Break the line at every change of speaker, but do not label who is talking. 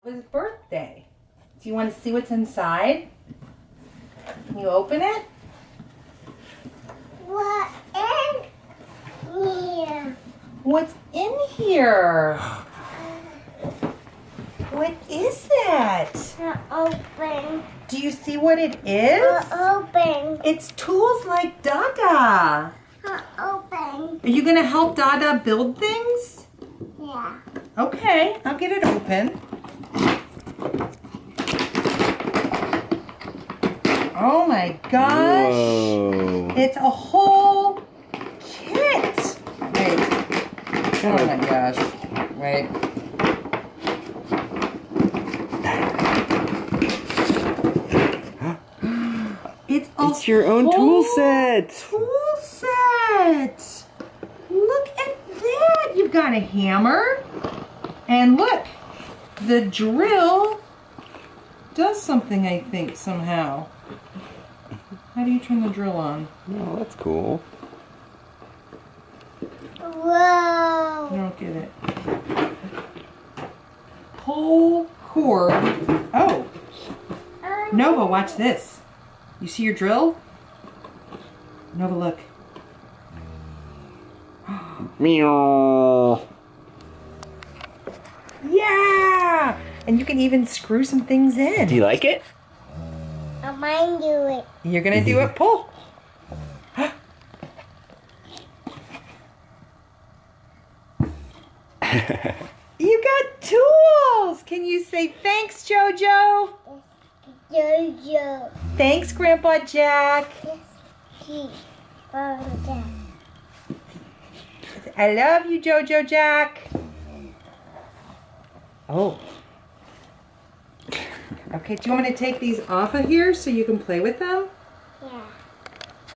Papa's birthday. Do you want to see what's inside? Can you open it?
What in here?
What's in here? What is that?
Open.
Do you see what it is?
Open.
It's tools like Dada.
Open.
Are you going to help Dada build things?
Yeah.
Okay, I'll get it open. Oh my gosh.
Whoa.
It's a whole kit. Wait. Oh my gosh. Wait.
It's your own tool set.
Tool set. Look at that. You've got a hammer. And look, the drill does something, I think, somehow. How do you turn the drill on?
Oh, that's cool.
Whoa.
I don't get it. Pull cord. Oh, Nova, watch this. You see your drill? Nova, look.
Meow.
Yeah! And you can even screw some things in.
Do you like it?
I might do it.
You're gonna do it. Pull. You got tools! Can you say thanks, Jojo?
Jojo.
Thanks, Grandpa Jack.
Keep.
I love you, Jojo Jack. Oh. Okay, do you want me to take these off of here so you can play with them?
Yeah.